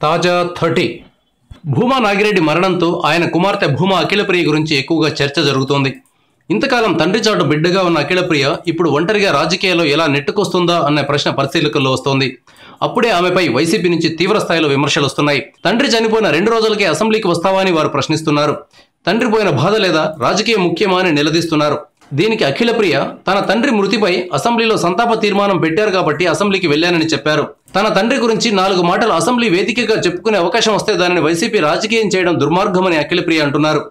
తాజా 30 భూమా నాగిరెడ్డి మరణంతో ఆయన కుమార్తె భూమా అఖిలప్రియ గురించి ఎక్కువగా చర్చ జరుగుతోంది. ఇంతకాలం తండ్రి చాటు బిడ్డగా ఉన్న అఖిలప్రియ ఇప్పుడు ఒంటరిగా రాజకీయాల్లో ఎలా నెట్టుకొస్తుందా అనే ప్రశ్న పరిశీలకుల్లో వస్తోంది. అప్పుడే ఆమెపై వైసీపీ నుంచి తీవ్ర స్థాయిలో విమర్శలు వస్తున్నాయి. తండ్రి చనిపోయిన 2 రోజులకే అసెంబ్లీకి వస్తావా అని వారు ప్రశ్నిస్తున్నారు. తండ్రి పోయిన బాధ లేదా రాజకీయ ముఖ్యమా అని నిలదీస్తున్నారు. దీనికి అఖిలప్రియ తన తండ్రి మృతిపై అసెంబ్లీలో సంతాప తీర్మానం పెట్టారు కాబట్టి అసెంబ్లీకి వెళ్లానని చెప్పారు. తన తండ్రి గురించి 4 మాటలు అసెంబ్లీ వేదికగా చెప్పుకునే అవకాశం వస్తే దానిని వైసీపీ రాజకీయం చేయడం దుర్మార్గమని అఖిలప్రియ అంటున్నారు.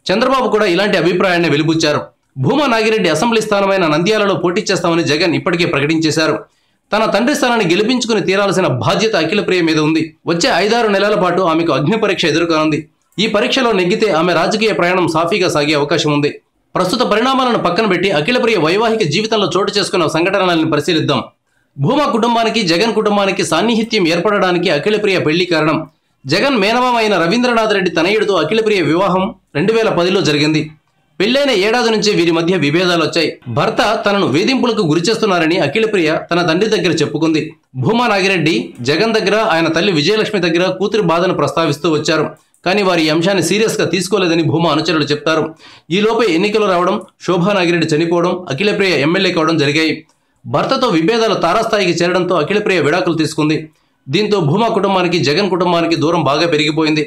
చంద్రబాబు కూడా ఇలాంటి అభిప్రాయాన్ని వెలిబుచ్చారు. భూమా నాగిరెడ్డి అసెంబ్లీ స్థానమైన నంద్యాలలో పోటీ చేస్తామని జగన్ ఇప్పటికే ప్రకటించేశారు. తన తండ్రి స్థానాన్ని గెలిపించుకుని తీరాల్సిన బాధ్యత అఖిలప్రియ మీద ఉంది. వచ్చే 5-6 నెలల పాటు ఆమెకు అగ్ని పరీక్ష ఎదుర్కొనుంది. ఈ పరీక్షలో నెగ్గితే ఆమె రాజకీయ ప్రయాణం సాఫీగా సాగే అవకాశం ఉంది. ప్రస్తుత పరిణామాలను పక్కన పెట్టి అఖిలప్రియ వైవాహిక జీవితంలో చోటు చేసుకున్న సంఘటనలను పరిశీలిద్దాం. భూమా కుటుంబానికి జగన్ కుటుంబానికి సాన్నిహిత్యం ఏర్పడడానికి అఖిలప్రియ పెళ్లి కారణం. జగన్ మేనమామ అయిన రవీంద్రనాథ్ రెడ్డి తనయుడితో అఖిలప్రియ వివాహం 2010లో జరిగింది. పెళ్లైన ఏడాది నుంచి వీరి మధ్య విభేదాలు వచ్చాయి. భర్త తనను వేధింపులకు గురిచేస్తున్నారని అఖిలప్రియ తన తండ్రి దగ్గర చెప్పుకుంది. భూమా నాగిరెడ్డి జగన్ దగ్గర, ఆయన తల్లి విజయలక్ష్మి దగ్గర కూతురి బాధను ప్రస్తావిస్తూ వచ్చారు. కానీ వారి ఈ అంశాన్ని సీరియస్గా తీసుకోలేదని భూమా అనుచరులు చెప్తారు. ఈలోపే ఎన్నికలు రావడం, శోభా నాగిరెడ్డి చనిపోవడం, అఖిలప్రియ ఎమ్మెల్యే కావడం జరిగాయి. భర్తతో విభేదాలు తారాస్థాయికి చేరడంతో అఖిలప్రియ విడాకులు తీసుకుంది. దీంతో భూమా కుటుంబానికి జగన్ కుటుంబానికి దూరం బాగా పెరిగిపోయింది.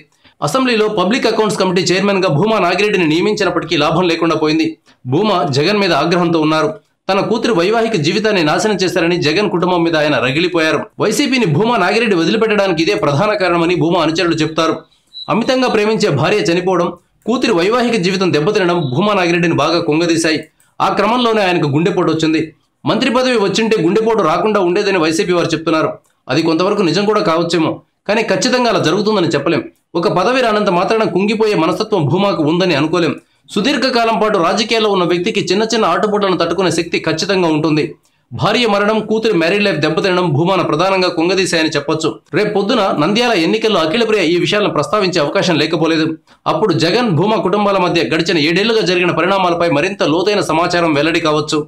అసెంబ్లీలో పబ్లిక్ అకౌంట్స్ కమిటీ చైర్మన్గా భూమా నాగిరెడ్డిని నియమించినప్పటికీ లాభం లేకుండా పోయింది. భూమా జగన్ మీద ఆగ్రహంతో ఉన్నారు. తన కూతురు వైవాహిక జీవితాన్ని నాశనం చేశారని జగన్ కుటుంబం మీద ఆయన రగిలిపోయారు. వైసీపీని భూమా నాగిరెడ్డి వదిలిపెట్టడానికి ఇదే ప్రధాన కారణమని భూమా అనుచరులు చెప్తారు. అమితంగా ప్రేమించే భార్య చనిపోవడం, కూతురి వైవాహిక జీవితం దెబ్బతినడం భూమా నాగిరెడ్డిని బాగా కుంగదీశాయి. ఆ క్రమంలోనే ఆయనకు గుండెపోటు వచ్చింది. మంత్రి పదవి వచ్చింటే గుండెపోటు రాకుండా ఉండేదని వైసీపీ వారు చెప్తున్నారు. అది కొంతవరకు నిజం కూడా కావచ్చేమో, కానీ ఖచ్చితంగా అలా జరుగుతుందని చెప్పలేం. ఒక పదవి రానంత మాత్రాన కుంగిపోయే మనస్తత్వం భూమాకు ఉందని అనుకోలేం. సుదీర్ఘకాలం పాటు రాజకీయాల్లో ఉన్న వ్యక్తికి చిన్న చిన్న ఆటుపోట్లను తట్టుకునే శక్తి ఖచ్చితంగా ఉంటుంది. భార్య మరణం, కూతురి మ్యారీడ్ లైఫ్ దెబ్బతినడం భూమాను ప్రధానంగా కుంగదీశాయని చెప్పొచ్చు. రేపు పొద్దున నంద్యాల ఎన్నికల్లో అఖిలప్రియ ఈ విషయాలను ప్రస్తావించే అవకాశం లేకపోలేదు. అప్పుడు జగన్ భూమా కుటుంబాల మధ్య గడిచిన 7 ఏళ్లుగా జరిగిన పరిణామాలపై మరింత లోతైన సమాచారం వెల్లడి కావచ్చు.